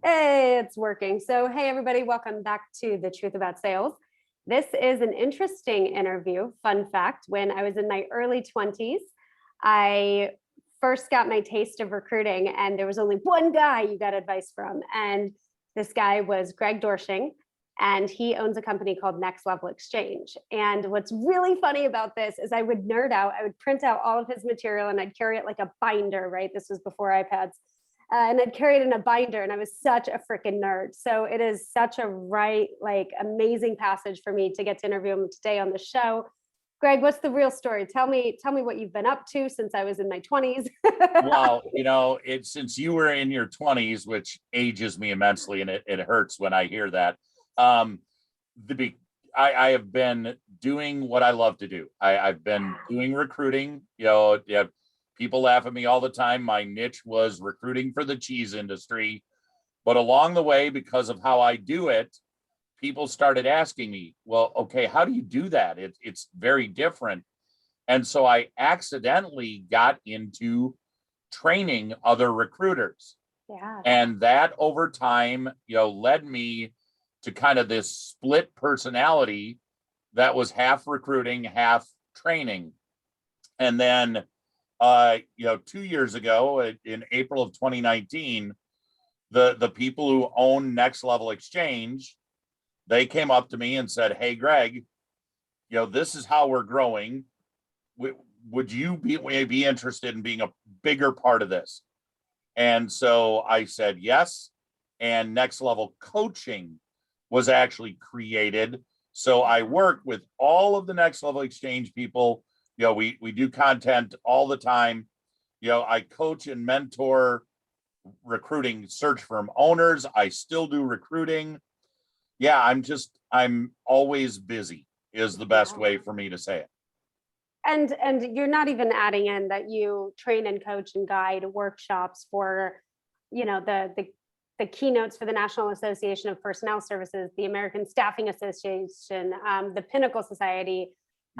Hey, it's working. So, hey, everybody, welcome back to The Truth About Sales. This is an interesting interview. Fun fact, when I was in my early 20s, I first got my taste of recruiting, and there was only one guy you got advice from. And this guy was Greg Doersching, and he owns a company called Next Level Exchange. And what's really funny about this is I would nerd out, I would print out all of his material, and I'd carry it like a binder, right? This was before iPads. And I'd carry it in a binder, and I was such a freaking nerd. So it is such a amazing passage for me to get to interview him today on the show. Greg, what's the real story? Tell me what you've been up to since I was in my 20s. Well, since you were in your 20s, which ages me immensely, and it hurts when I hear that. I have been doing what I love to do. I've been doing recruiting. People laugh at me all the time. My niche was recruiting for the cheese industry. But along the way, because of how I do it, people started asking me, well, okay, how do you do that? It's very different. And so I accidentally got into training other recruiters. Yeah. And that over time, led me to kind of this split personality that was half recruiting, half training. And then 2 years ago, in April of 2019, the people who own Next Level Exchange, they came up to me and said, "Hey, Greg, this is how we're growing. Would you be interested in being a bigger part of this?" And so I said yes. And Next Level Coaching was actually created. So I work with all of the Next Level Exchange people. We do content all the time. I coach and mentor recruiting search firm owners. I still do recruiting. Yeah, I'm always busy is the best way for me to say it. And you're not even adding in that you train and coach and guide workshops for, the keynotes for the National Association of Personnel Services, the American Staffing Association, the Pinnacle Society,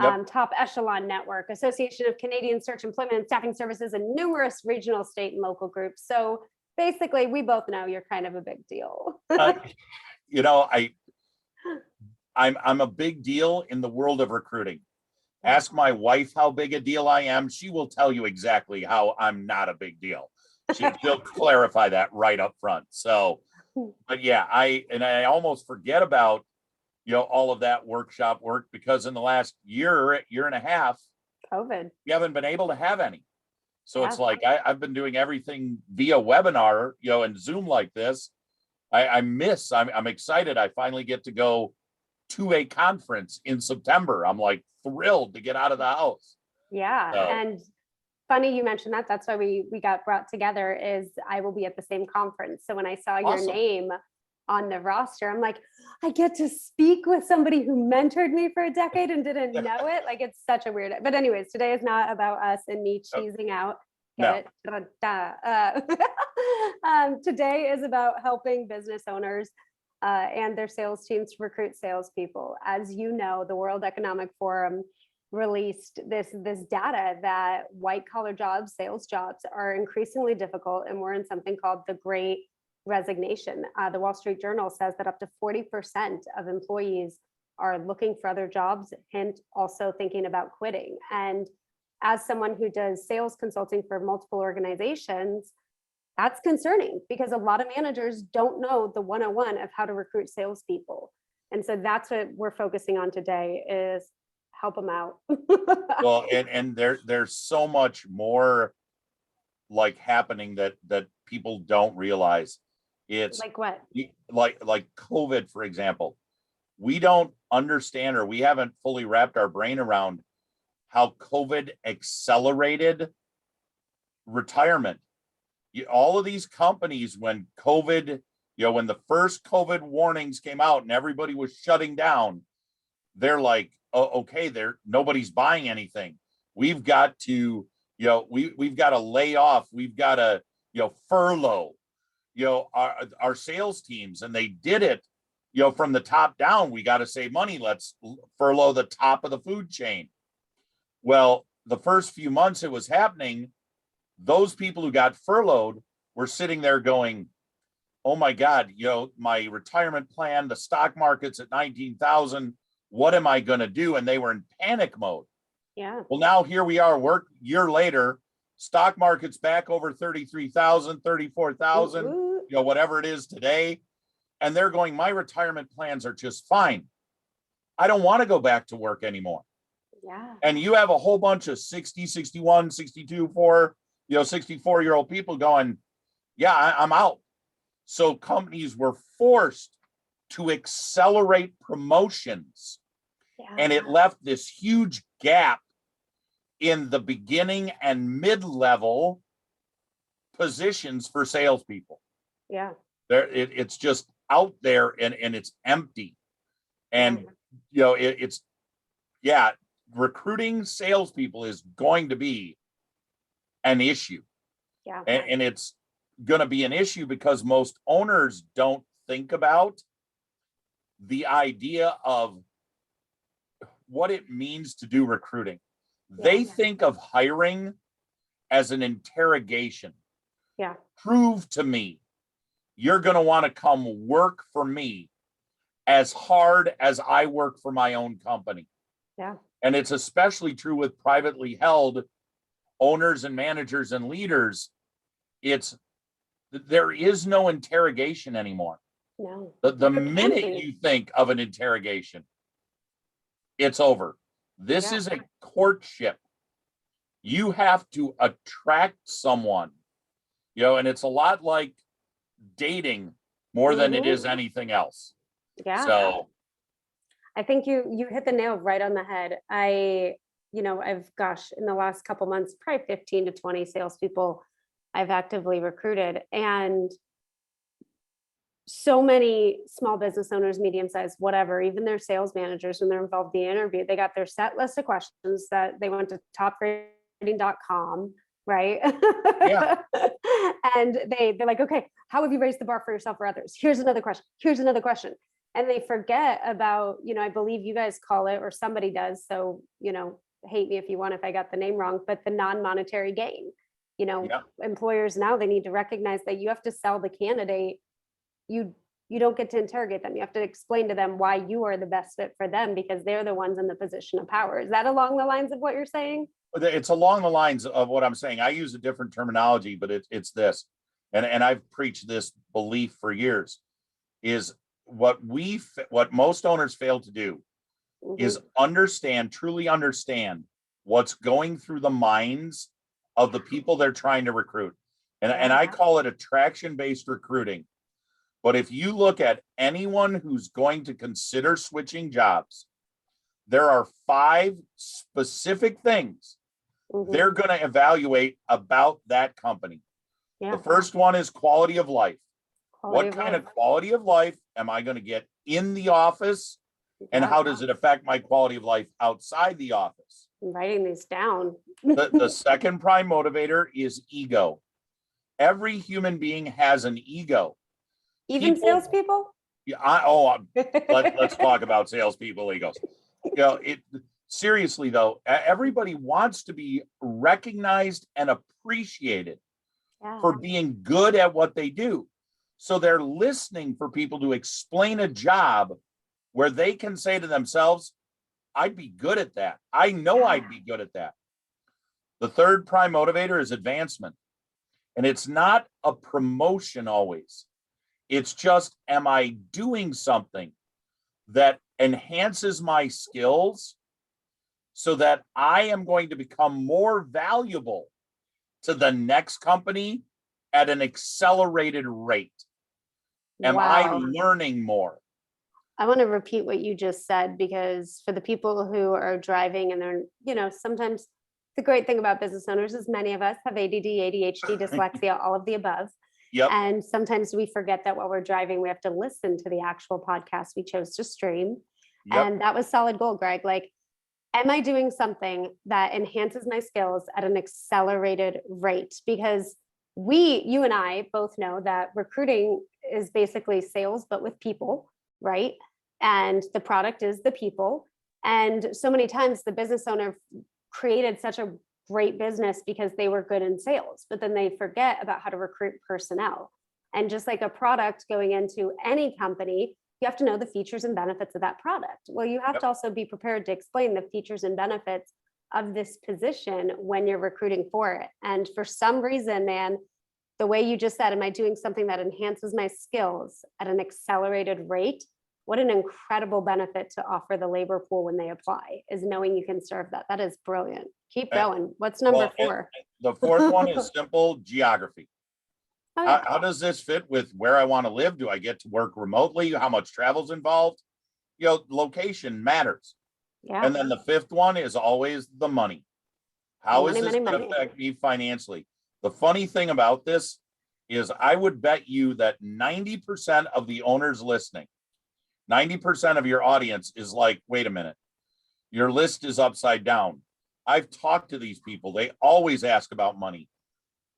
Yep. Top-Echelon Network, Association of Canadian Search, Employment, and Staffing Services, and numerous regional, state, and local groups. So basically, we both know you're kind of a big deal. I'm a big deal in the world of recruiting. Ask my wife how big a deal I am. She will tell you exactly how I'm not a big deal. She'll clarify that right up front. So, but yeah, I almost forget about all of that workshop work because in the last year and a half, COVID, we haven't been able to have any. So It's like I've been doing everything via webinar, and Zoom like this. I'm excited. I finally get to go to a conference in September. I'm like thrilled to get out of the house. Yeah. So. And funny you mentioned that. That's why we got brought together. Is I will be at the same conference. So when I saw your name on the roster, I'm like, I get to speak with somebody who mentored me for a decade and didn't know it. Like, it's such a weird, but anyways, today is not about us and me cheesing out. Get it? Today is about helping business owners and their sales teams to recruit salespeople. As you know, the World Economic Forum released this data that white collar jobs, sales jobs, are increasingly difficult, and we're in something called the Great Resignation. The Wall Street Journal says that up to 40% of employees are looking for other jobs, hint also thinking about quitting. And as someone who does sales consulting for multiple organizations, that's concerning because a lot of managers don't know the 101 of how to recruit salespeople. And so that's what we're focusing on today, is help them out. Well, and there's so much more like happening that people don't realize. It's like what? Like COVID, for example. We don't understand, or we haven't fully wrapped our brain around how COVID accelerated retirement. All of these companies, when COVID, when the first COVID warnings came out and everybody was shutting down, they're like, oh, okay, nobody's buying anything. We've got to, we've got to lay off. We've got to, furlough, our sales teams. And they did it, from the top down. We got to save money. Let's furlough the top of the food chain. Well, the first few months it was happening, those people who got furloughed were sitting there going, oh my God, my retirement plan, the stock market's at 19,000. What am I going to do? And they were in panic mode. Yeah. Well, now here we are, year later, stock market's back over 33,000, 34,000, whatever it is today. And they're going, my retirement plans are just fine. I don't want to go back to work anymore. Yeah. And you have a whole bunch of 60, 61, 62, 64-year-old people going, yeah, I'm out. So companies were forced to accelerate promotions. Yeah. And it left this huge gap in the beginning and mid-level positions for salespeople. Yeah. It's just out there and it's empty. And, recruiting salespeople is going to be an issue. Yeah. And it's going to be an issue because most owners don't think about the idea of what it means to do recruiting. They think of hiring as an interrogation. Yeah. Prove to me you're going to want to come work for me as hard as I work for my own company. Yeah. And it's especially true with privately held owners and managers and leaders. There is no interrogation anymore. No. The minute you think of an interrogation, it's over. This is a courtship. You have to attract someone, and it's a lot like dating more than it is anything else. Yeah. So I think you hit the nail right on the head. I've in the last couple months, probably 15 to 20 salespeople I've actively recruited, and so many small business owners, medium-sized, whatever, even their sales managers, when they're involved in the interview, they got their set list of questions that they went to toprating.com, right? Yeah. And they're like, okay, how have you raised the bar for yourself or others? Here's another question. Here's another question. And they forget about, I believe you guys call it, or somebody does. So, hate me if you want, if I got the name wrong, but the non-monetary gain. Employers now, they need to recognize that you have to sell the candidate. You don't get to interrogate them. You have to explain to them why you are the best fit for them, because they're the ones in the position of power. Is that along the lines of what you're saying? It's along the lines of what I'm saying. I use a different terminology, but it's this, and I've preached this belief for years, is what most owners fail to do is truly understand what's going through the minds of the people they're trying to recruit. And I call it attraction-based recruiting. But if you look at anyone who's going to consider switching jobs, there are 5 specific things they're going to evaluate about that company. The first one is quality of life. What kind of quality of life am I going to get in the office? And how does it affect my quality of life outside the office? I'm writing these down. The second prime motivator is ego. Every human being has an ego. Even salespeople? Yeah. Let's talk about salespeople egos. Seriously though, everybody wants to be recognized and appreciated for being good at what they do. So they're listening for people to explain a job where they can say to themselves, I'd be good at that. I know I'd be good at that. The third prime motivator is advancement. And it's not a promotion always. It's just, am I doing something that enhances my skills so that I am going to become more valuable to the next company at an accelerated rate? Am I learning more? I want to repeat what you just said, because for the people who are driving and they're, sometimes the great thing about business owners is many of us have ADD, ADHD, dyslexia, all of the above. Yep. And sometimes we forget that while we're driving, we have to listen to the actual podcast we chose to stream. Yep. And that was solid gold, Greg. Like, am I doing something that enhances my skills at an accelerated rate? Because you and I both know that recruiting is basically sales, but with people, right? And the product is the people. And so many times the business owner created such a great business because they were good in sales, but then they forget about how to recruit personnel. And just like a product going into any company, you have to know the features and benefits of that product. Well, you have to also be prepared to explain the features and benefits of this position when you're recruiting for it. And for some reason, man, the way you just said, am I doing something that enhances my skills at an accelerated rate? What an incredible benefit to offer the labor pool when they apply, is knowing you can serve that. That is brilliant. Keep going. What's number 4? The fourth one is simple: geography. Oh, yeah. How does this fit with where I want to live? Do I get to work remotely? How much travel's involved? Location matters. Yeah. And then the fifth one is always the money. How is this going to money. affect me financially? The funny thing about this is I would bet you that 90% of the owners listening, 90% of your audience is like, wait a minute, your list is upside down. I've talked to these people. They always ask about money.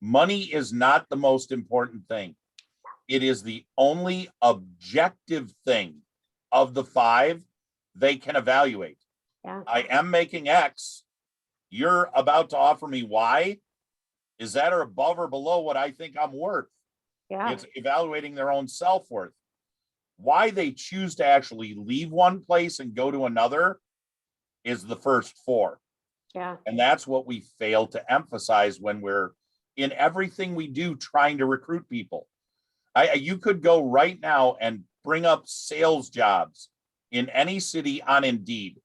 Money is not the most important thing. It is the only objective thing of the 5 they can evaluate. Yeah. I am making X. You're about to offer me Y. Is that above or below what I think I'm worth? Yeah. It's evaluating their own self-worth. Why they choose to actually leave one place and go to another is the first 4. Yeah. And that's what we fail to emphasize when we're in everything we do trying to recruit people. You could go right now and bring up sales jobs in any city on Indeed.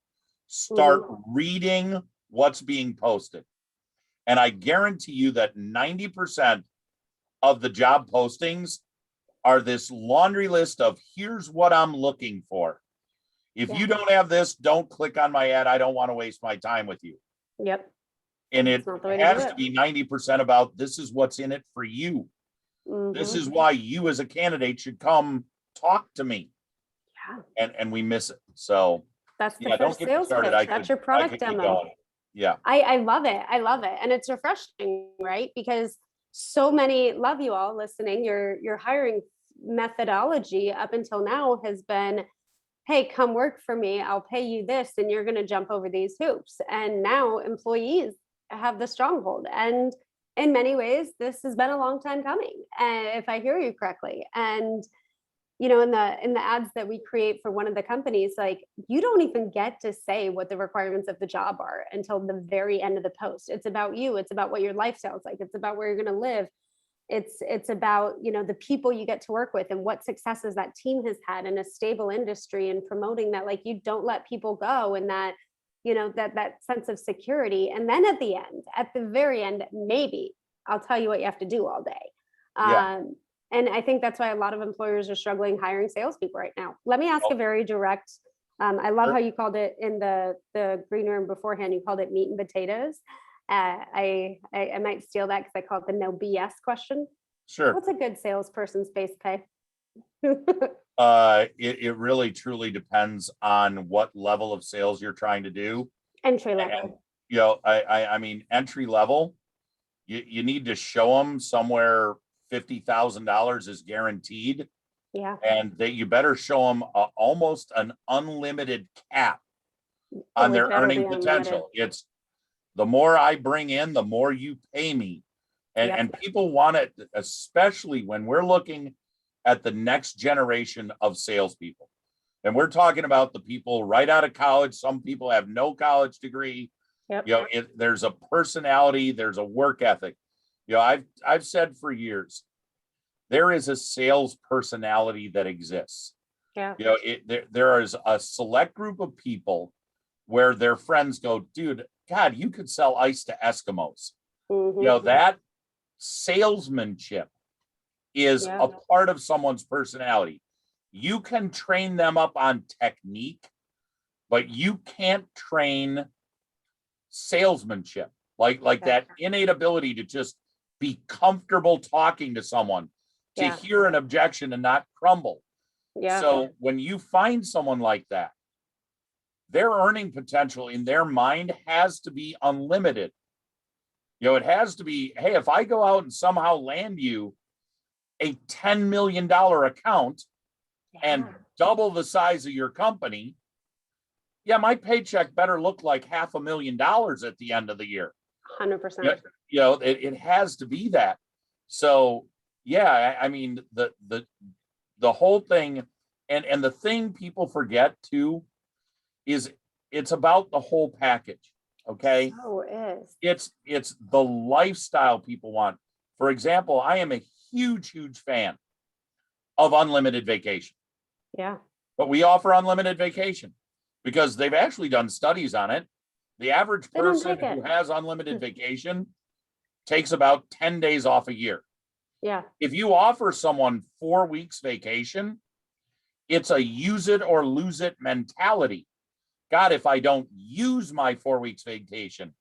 Start reading what's being posted. And I guarantee you that 90% of the job postings are this laundry list of here's what I'm looking for. If you don't have this, don't click on my ad. I don't want to waste my time with you. Yep. And it has to be 90% about this is what's in it for you. This is why you as a candidate should come talk to me. Yeah. And we miss it. So that's the first sales pitch. That's your product demo. Yeah. I love it. I love it. And it's refreshing, right? Because so many, love you all listening, your hiring methodology up until now has been, hey, come work for me. I'll pay you this and you're going to jump over these hoops. And now employees have the stronghold. And in many ways, this has been a long time coming, if I hear you correctly. And in the ads that we create for one of the companies, like, you don't even get to say what the requirements of the job are until the very end of the post. It's about you. It's about what your lifestyle is like. It's about where you're going to live. It's about, the people you get to work with and what successes that team has had in a stable industry, and promoting that, like, you don't let people go, and that, that sense of security. And then at the very end, maybe I'll tell you what you have to do all day. Yeah. And I think that's why a lot of employers are struggling hiring salespeople right now. Let me ask a very direct, I love how you called it in the green room beforehand, you called it meat and potatoes. I might steal that because I call it the no BS question. Sure. What's a good salesperson's base pay? It really truly depends on what level of sales you're trying to do. Entry level. And, I mean, entry level, you need to show them somewhere $50,000 is guaranteed. Yeah. And that you better show them almost an unlimited cap on their earning potential. It's the more I bring in, the more you pay me. And people want it, especially when we're looking at the next generation of salespeople. And we're talking about the people right out of college. Some people have no college degree. Yep. There's a personality, there's a work ethic. I've said for years, there is a sales personality that exists. Yeah. There is a select group of people where their friends go, dude, God, you could sell ice to Eskimos. That salesmanship is a part of someone's personality. You can train them up on technique, but you can't train salesmanship, like that innate ability to just be comfortable talking to someone, to hear an objection and not crumble. So when you find someone like that, their earning potential in their mind has to be unlimited. It has to be, hey, if I go out and somehow land you a $10 million account and double the size of your company, my paycheck better look like $500,000 at the end of the year. 100%. It has to be that. So Yeah, I mean, the whole thing, and the thing people forget too is it's about the whole package. Okay. So is. It's the lifestyle people want. For example, I am a huge fan of unlimited vacation, Yeah. but we offer unlimited vacation because they've actually done studies on it. The average They don't person take it. who has unlimited vacation takes about 10 days off a year. Yeah. If you offer someone 4 weeks vacation, it's a use it or lose it mentality. God, if I don't use my 4 weeks vacation,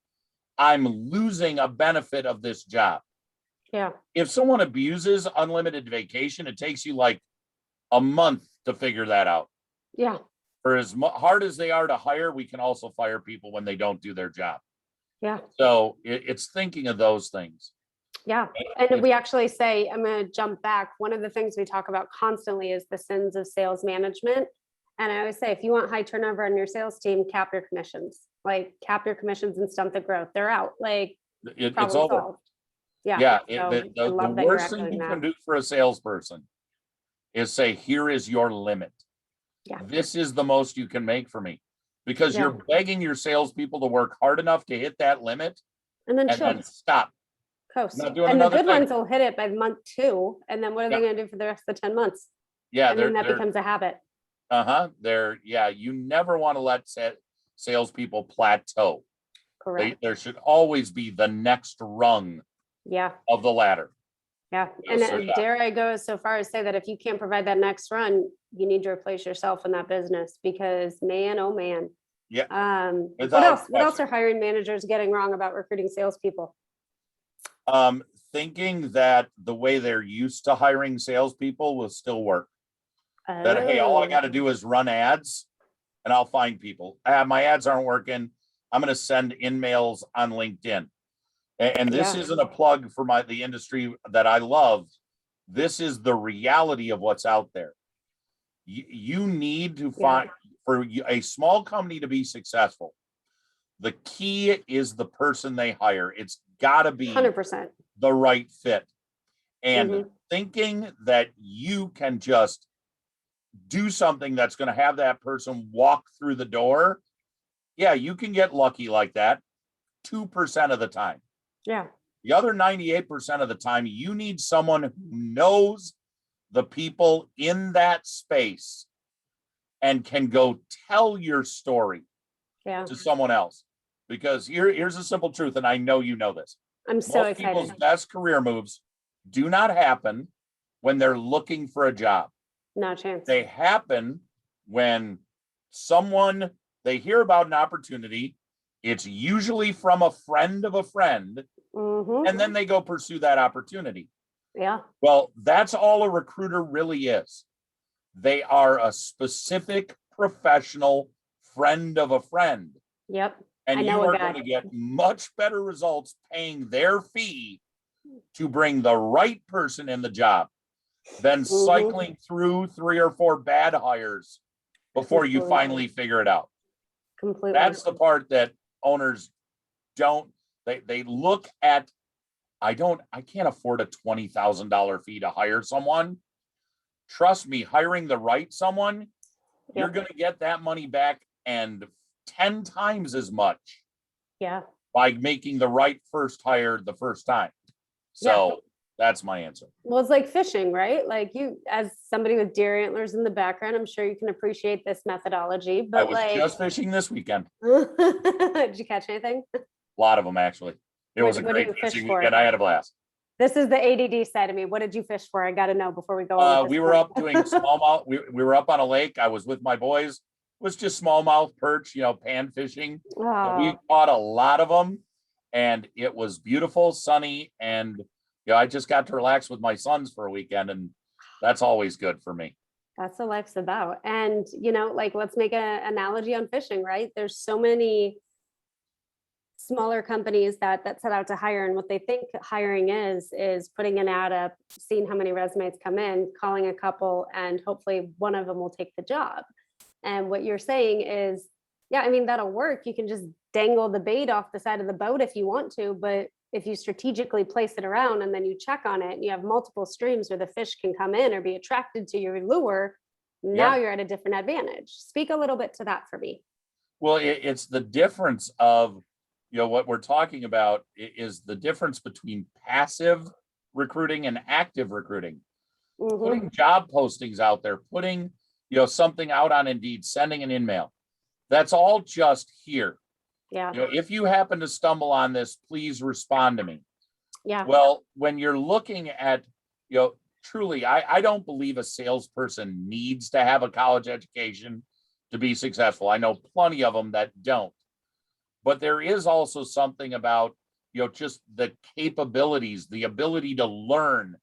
I'm losing a benefit of this job. Yeah. If someone abuses unlimited vacation, it takes you like a month to figure that out. Yeah. For as hard as they are to hire, we can also fire people when they don't do their job. Yeah. So it's thinking of those things. Yeah. And we actually say, I'm going to jump back. One of the things we talk about constantly is the sins of sales management. And I always say, if you want high turnover on your sales team, cap your commissions, and stunt the growth. They're out. Like, It's problem over. solved. Yeah. Yeah. So I The love that you're worst thing echoing you that. can do for a salesperson is say, here is your limit. Yeah. This is the most you can make for me, because Yeah. you're begging your salespeople to work hard enough to hit that limit And then and chill. then stop. Coast. Not doing And the another good thing. ones will hit it by month 2. And then what are they Yeah. going to do for the rest of the 10 months? Yeah, And then that becomes a habit. you never want to let salespeople plateau. Correct. There should always be the next rung Yeah. of the ladder. Yeah. Yes, And sir. dare I go so far as say that if you can't provide that next run, you need to replace yourself in that business, because man, oh man. Yeah. What Without else? What else question. are hiring managers getting wrong about recruiting salespeople? Thinking that the way they're used to hiring salespeople will still work. That, hey, all I got to do is run ads and I'll find people. My ads aren't working. I'm going to send in-mails on LinkedIn. And this Yeah. isn't a plug for the industry that I love. This is the reality of what's out there. You need to find, for a small company to be successful, the key is the person they hire. It's got to be 100%. the right fit. And thinking that you can just do something that's going to have that person walk through the door, yeah, you can get lucky like that 2% of the time. Yeah. The other 98% of the time, you need someone who knows the people in that space and can go tell your story to someone else. Because here's a simple truth, and I know you know this. I'm so Most excited. people's best career moves do not happen when they're looking for a job. No chance. They happen when they hear about an opportunity. It's usually from a friend of a friend, and then they go pursue that opportunity. Yeah. Well, that's all a recruiter really is. They are a specific professional friend of a friend. Yep. And you are going to get much better results paying their fee to bring the right person in the job than cycling through 3 or 4 bad hires before you finally figure it out. Completely. That's the part that owners don't, they look at, I can't afford a $20,000 fee to hire someone. Trust me, hiring the right someone, you're going to get that money back and 10 times as much. Yeah. By making the right first hire the first time. So that's my answer. Well, it's like fishing, right? Like, you, as somebody with deer antlers in the background, I'm sure you can appreciate this methodology. But I was just fishing this weekend. Did you catch anything? A lot of them, actually. It was a great fishing weekend. I had a blast. This is the ADD side of me. What did you fish for? I got to know before we go on. We were up doing smallmouth. We were up on a lake. I was with my boys. It was just smallmouth perch, pan fishing. We caught a lot of them, and it was beautiful, sunny, and I just got to relax with my sons for a weekend, and that's always good for me. That's what life's about. And let's make an analogy on fishing, right? There's so many smaller companies that set out to hire, and what they think hiring is putting an ad up, seeing how many resumes come in, calling a couple, and hopefully one of them will take the job. And what you're saying is, that'll work. You can just dangle the bait off the side of the boat if you want to, but if you strategically place it around and then you check on it and you have multiple streams where the fish can come in or be attracted to your lure, now you're at a different advantage. Speak a little bit to that for me. Well, it's the difference of, what we're talking about is the difference between passive recruiting and active recruiting. Putting job postings out there, putting, something out on Indeed, sending an email. That's all just here. Yeah. If you happen to stumble on this, please respond to me. Yeah. Well, when you're looking at, truly, I don't believe a salesperson needs to have a college education to be successful. I know plenty of them that don't. But there is also something about, just the capabilities, the ability to learn,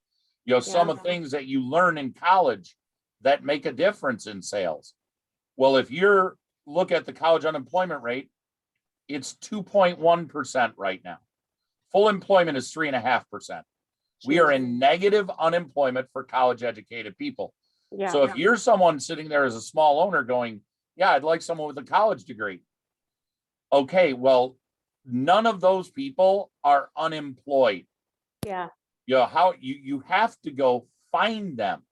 some of the things that you learn in college that make a difference in sales. Well, if you're look at the college unemployment rate, it's 2.1% right now. Full employment is 3.5%. We are in negative unemployment for college educated people. Yeah. So if you're someone sitting there as a small owner going, yeah, I'd like someone with a college degree. Okay, well, none of those people are unemployed. Yeah. How you have to go find them.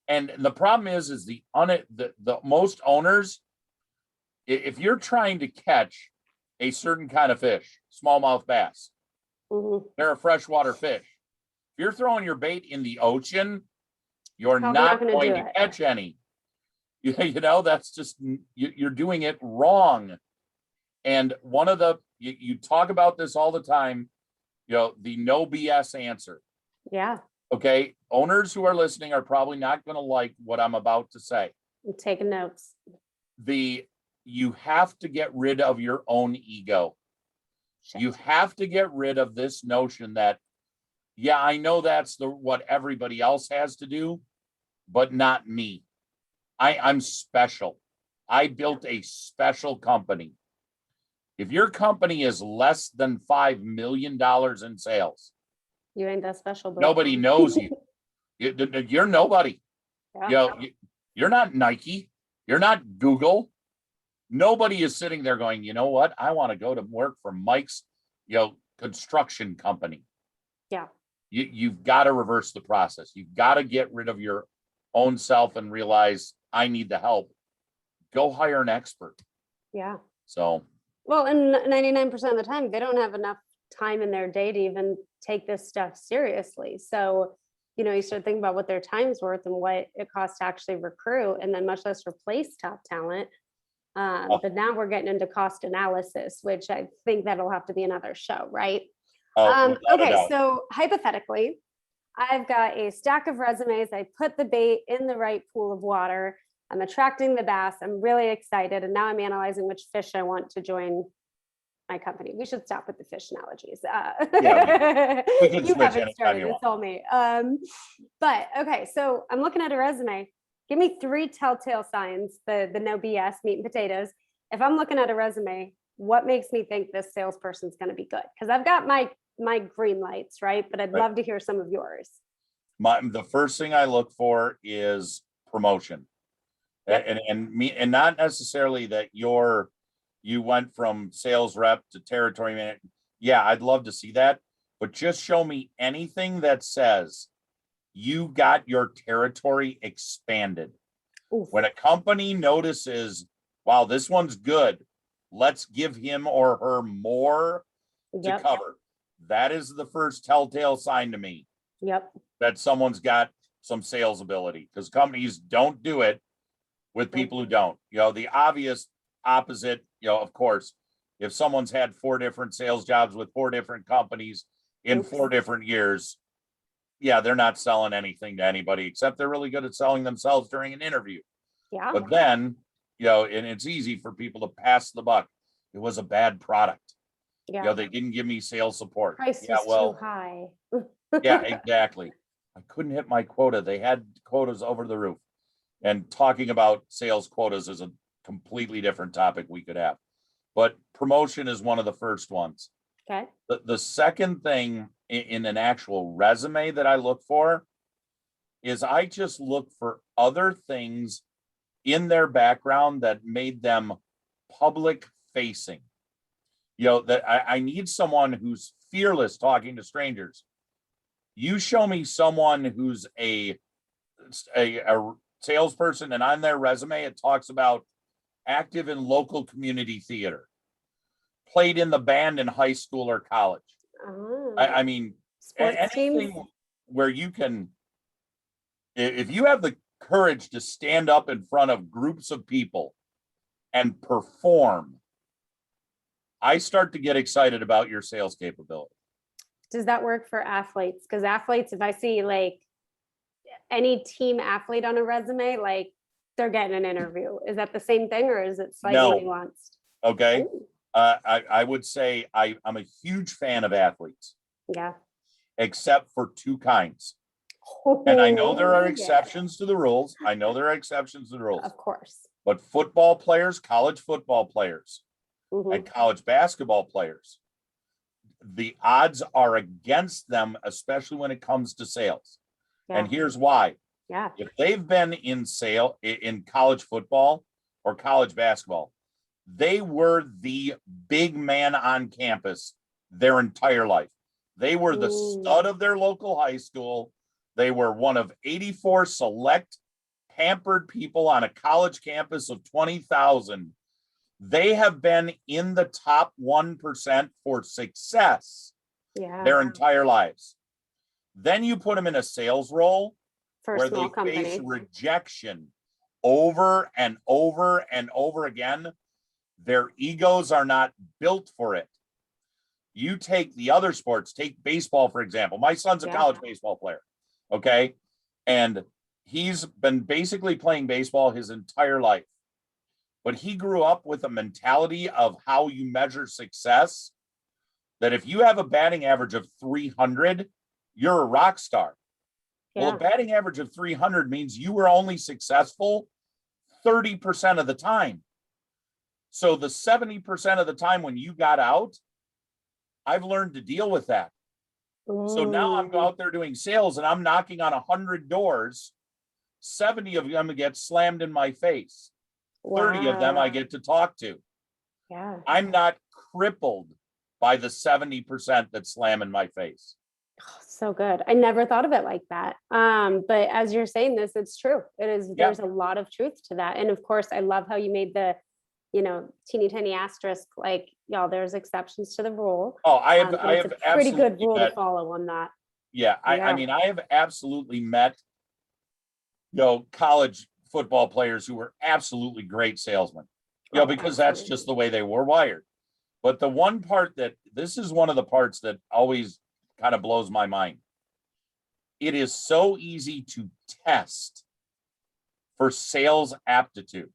And the problem is the most owners, if you're trying to catch a certain kind of fish, smallmouth bass, they're a freshwater fish. If you're throwing your bait in the ocean, you're not going to catch any. That's just, you're doing it wrong. And one of you talk about this all the time, the no BS answer. Yeah. Okay. Owners who are listening are probably not going to like what I'm about to say. I'm taking notes. You have to get rid of your own ego. Shit. You have to get rid of this notion that, I know that's what everybody else has to do, but not me. I'm special. I built a special company. If your company is less than $5 million in sales, you ain't that special. Bro. Nobody knows you. You're nobody. Yeah. You're not Nike. You're not Google. Nobody is sitting there going, you know what? I want to go to work for Mike's, construction company. Yeah. You've got to reverse the process. You've got to get rid of your own self and realize I need the help. Go hire an expert. Yeah. So. Well, and 99% of the time, they don't have enough time in their day to even take this stuff seriously. So, you start thinking about what their time's worth and what it costs to actually recruit, and then much less replace top talent. But now we're getting into cost analysis, which I think that'll have to be another show, right? Okay, so hypothetically, I've got a stack of resumes. I put the bait in the right pool of water. I'm attracting the bass. I'm really excited. And now I'm analyzing which fish I want to join my company. We should stop with the fish analogies. We can you switch haven't started. It's all me. But okay, so I'm looking at a resume. Give me 3 telltale signs, the no BS, meat and potatoes. If I'm looking at a resume, what makes me think this salesperson's going to be good? Because I've got my green lights, right? But I'd love to hear some of yours. The first thing I look for is promotion. And not necessarily that you went from sales rep to territory manager. Yeah, I'd love to see that, but just show me anything that says you got your territory expanded. Oof. When a company notices, wow, this one's good, let's give him or her more to cover. That is the first telltale sign to me. That someone's got some sales ability, because companies don't do it with people who don't. The obvious opposite, of course, if someone's had 4 different sales jobs with 4 different companies in 4 different years, they're not selling anything to anybody, except they're really good at selling themselves during an interview. But then, and it's easy for people to pass the buck. It was a bad product. They didn't give me sales support. Price was too high. Yeah, exactly. I couldn't hit my quota. They had quotas over the roof. And talking about sales quotas is a completely different topic we could have. But promotion is one of the first ones. Okay. The second thing in an actual resume that I look for is I just look for other things in their background that made them public facing. That I need someone who's fearless talking to strangers. You show me someone who's a salesperson and on their resume, it talks about active in local community theater, played in the band in high school or college. Oh, I mean, sports anything teams? where you can, if you have the courage to stand up in front of groups of people and perform, I start to get excited about your sales capability. Does that work for athletes? Because athletes, if I see like any team athlete on a resume, like they're getting an interview. Is that the same thing or is it slightly No. nuanced? Okay. Ooh. I would say I'm a huge fan of athletes, Yeah. except for two kinds. And I know there are Yeah, exceptions to the rules. I know there are exceptions to the rules. of course. But football players, college football players, Mhm. and college basketball players, the odds are against them, especially when it comes to sales. Yeah. And here's why. Yeah. If they've been in college football or college basketball, they were the big man on campus their entire life. They were the stud of their local high school. They were one of 84 select pampered people on a college campus of 20,000. They have been in the top 1% for success Yeah. their entire lives. Then you put them in a sales role For a where small they face company. rejection over and over and over again. Their egos are not built for it. You take the other sports, take baseball, for example. My son's a college baseball player, okay? And he's been basically playing baseball his entire life. But he grew up with a mentality of how you measure success, that if you have a batting average of 300, you're a rock star. Well, a batting average of 300 means you were only successful 30% of the time. So the 70% of the time when you got out, I've learned to deal with that. So now I'm out there doing sales and I'm knocking on 100 doors. 70 of them get slammed in my face. 30 of them I get to talk to. Yeah. I'm not crippled by the 70% that slam in my face. Oh, so good. I never thought of it like that. But as you're saying this, it's true. It is, there's a lot of truth to that. And of course, I love how you made the, teeny tiny asterisk, like, y'all, there's exceptions to the rule. Oh, I have a pretty good rule to follow on that. Yeah. I mean, I have absolutely met, college football players who were absolutely great salesmen, because that's just the way they were wired. But the one part this is one of the parts that always kind of blows my mind. It is so easy to test for sales aptitude.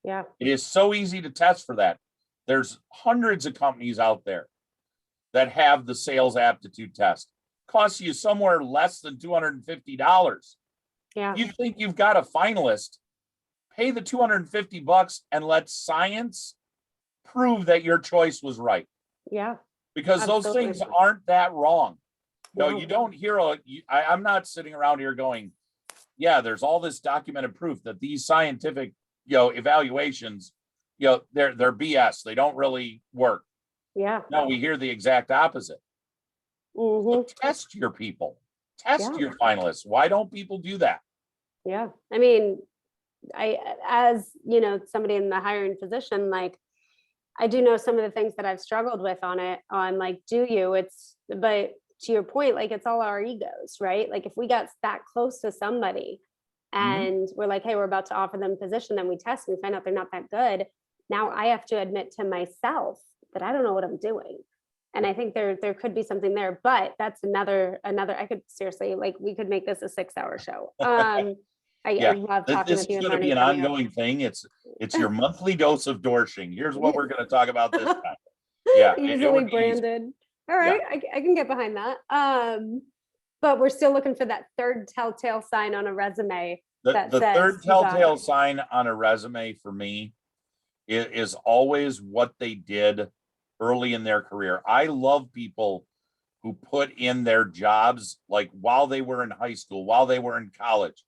Yeah. It is so easy to test for that. There's hundreds of companies out there that have the sales aptitude test. Costs you somewhere less than $250. Yeah. You think you've got a finalist, pay the $250 and let science prove that your choice was right. Yeah. Because those things aren't that wrong. No, you don't hear, I'm not sitting around here going, yeah, there's all this documented proof that these scientific, evaluations, they're BS. They don't really work. Yeah. No, we hear the exact opposite. So test your people, test your finalists. Why don't people do that? Yeah. I mean, as somebody in the hiring position, like, I do know some of the things that I've struggled with on like, but to your point, like, it's all our egos, right? Like, if we got that close to somebody and we're like, hey, we're about to offer them a position, then we test and we find out they're not that good. Now I have to admit to myself that I don't know what I'm doing. And I think there could be something there, but that's another, I could seriously, like, we could make this a 6-hour show. I love talking with you. This is going to be an ongoing thing. It's your monthly dose of Doersching. Here's what we're going to talk about this time. Yeah. Easily branded. All right. Yeah. I can get behind that. But we're still looking for that third telltale sign on a resume. The third telltale sign on a resume for me is always what they did early in their career. I love people who put in their jobs like while they were in high school, while they were in college,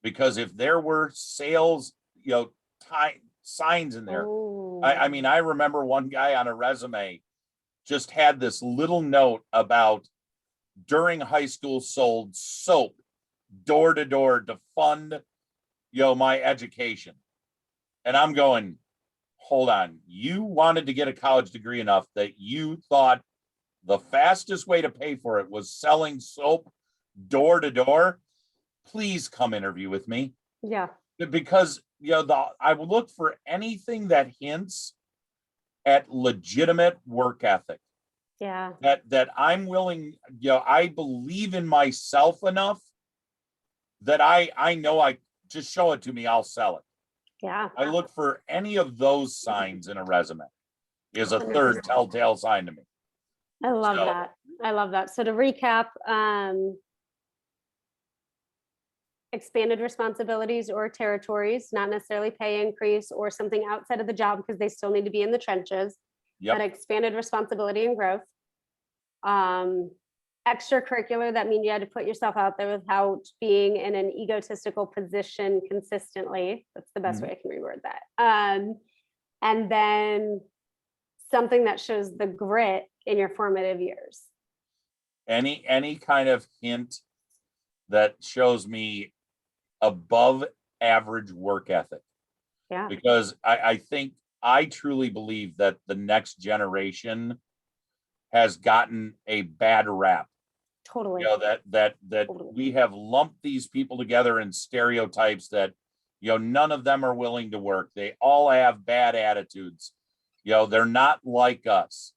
because if there were sales, signs in there. I mean, I remember one guy on a resume just had this little note about during high school sold soap door to door to fund, my education. And I'm going, hold on, you wanted to get a college degree enough that you thought the fastest way to pay for it was selling soap door to door? Please come interview with me. Yeah. Because, I would look for anything that hints at legitimate work ethic. Yeah. That I'm willing, I believe in myself enough that I know I just show it to me, I'll sell it. Yeah. I look for any of those signs in a resume is a 100%. third telltale sign to me. I love that. I love that. So to recap, expanded responsibilities or territories, not necessarily pay increase or something outside of the job because they still need to be in the trenches, but expanded responsibility and growth. Extracurricular, that means you had to put yourself out there without being in an egotistical position consistently. That's the best way I can reword that. And then something that shows the grit in your formative years. Any kind of hint that shows me above average work ethic. Yeah. Because I truly believe that the next generation has gotten a bad rap. Totally. That totally. We have lumped these people together in stereotypes that, none of them are willing to work. They all have bad attitudes. They're not like us.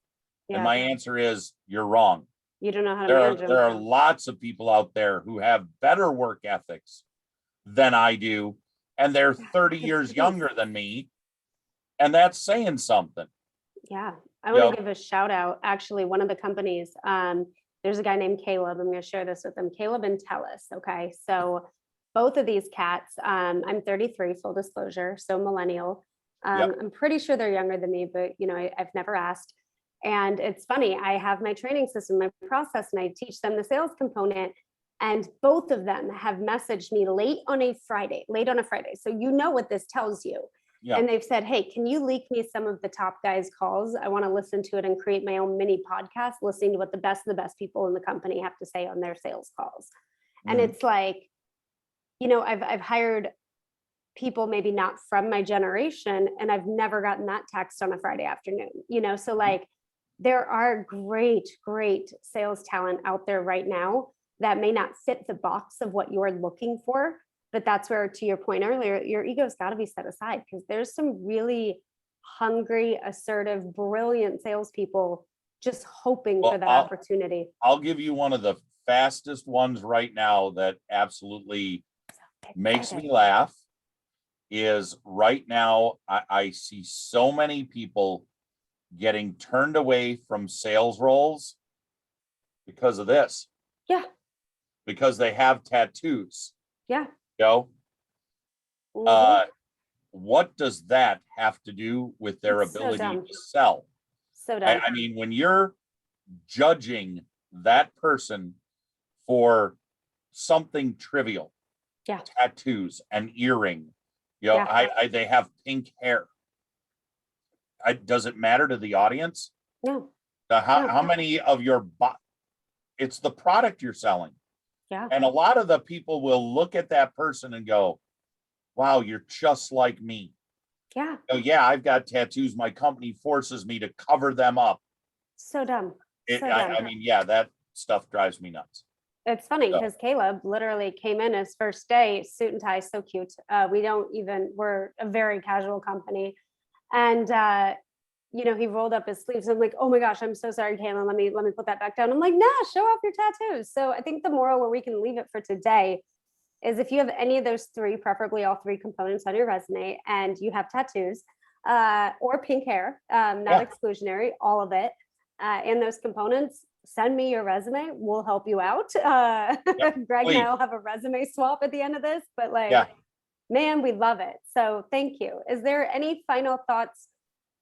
Yeah. And my answer is, you're wrong. You don't know how to manage them. There are lots of people out there who have better work ethics than I do, and they're 30 years younger than me, and that's saying something. Yeah. I want to give a shout out. Actually, one of the companies, there's a guy named Caleb. I'm going to share this with them. Caleb and Telus. Okay. So both of these cats, I'm 33, full disclosure. So millennial. I'm pretty sure they're younger than me, but I've never asked. And it's funny, I have my training system, my process, and I teach them the sales component. And both of them have messaged me late on a Friday. So what this tells you. Yeah. And they've said, hey, can you leak me some of the top guys' calls? I want to listen to it and create my own mini podcast, listening to what the best people in the company have to say on their sales calls. Mm-hmm. And it's like, I've hired people maybe not from my generation, and I've never gotten that text on a Friday afternoon, so like there are great sales talent out there right now that may not fit the box of what you're looking for. But that's where, to your point earlier, your ego's got to be set aside, because there's some really hungry, assertive, brilliant salespeople just hoping for that opportunity. I'll give you one of the fastest ones right now that absolutely makes me laugh. Is right now I see so many people getting turned away from sales roles because of this. Yeah. Because they have tattoos. Yeah. What does that have to do with their ability to sell? So dumb. I mean, when you're judging that person for something trivial, tattoos, an earring, they have pink hair. Does it matter to the audience? No. How many of your it's the product you're selling. Yeah. And a lot of the people will look at that person and go, wow, you're just like me. Yeah. Oh yeah, I've got tattoos. My company forces me to cover them up. So dumb. I mean, that stuff drives me nuts. It's funny because Caleb literally came in his first day, suit and tie, so cute. We're a very casual company. And, he rolled up his sleeves. I'm like, oh my gosh, I'm so sorry, Caleb. Let me put that back down. I'm like, nah, show off your tattoos. So I think the moral where we can leave it for today is if you have any of those three, preferably all three components on your resume, and you have tattoos or pink hair, not exclusionary, all of it, and those components, send me your resume. We'll help you out. Greg and I will have a resume swap at the end of this, but man, we love it. So thank you. Is there any final thoughts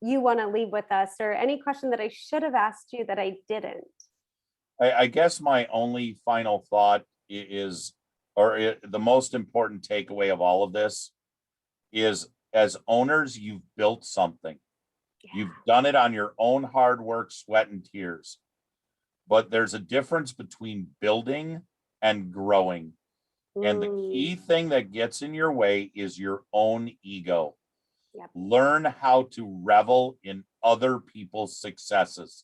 you want to leave with us, or any question that I should have asked you that I didn't? I guess my only final thought is, the most important takeaway of all of this is, as owners, you've built something. You've done it on your own hard work, sweat, and tears. But there's a difference between building and growing. And the key thing that gets in your way is your own ego. Yep. Learn how to revel in other people's successes.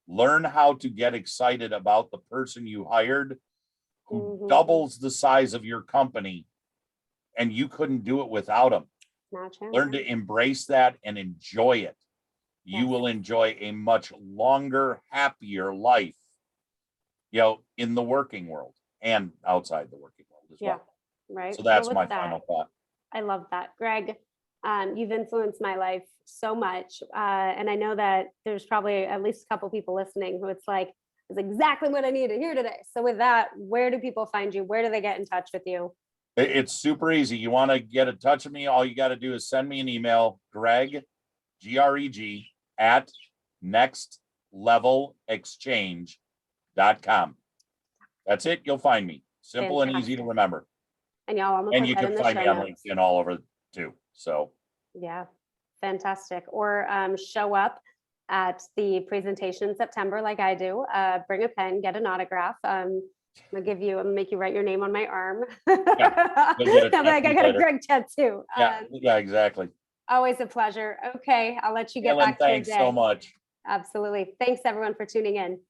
Learn how to get excited about the person you hired who doubles the size of your company, and you couldn't do it without them. Learn to embrace that and enjoy it. You will enjoy a much longer, happier life, in the working world and outside the working world as well. Right. So that's my final thought. I love that. Greg, you've influenced my life so much. And I know that there's probably at least a couple people listening who it's like, is exactly what I need to hear today. So with that, where do people find you? Where do they get in touch with you? It's super easy. You want to get in touch with me, all you got to do is send me an email, Greg, Greg, at nextlevelexchange.com. That's it. You'll find me. Simple and easy to remember. And y'all, I'm gonna and put you that can in the find show me on notes. LinkedIn all over too. So yeah, fantastic. Or show up at the presentation in September like I do. Bring a pen, get an autograph. I'm gonna make you write your name on my arm. Yeah, you'll get a I got a Greg tattoo. yeah, exactly. Always a pleasure. Okay, I'll let you get Ellen, back to your day. thanks so much. Absolutely. Thanks everyone for tuning in.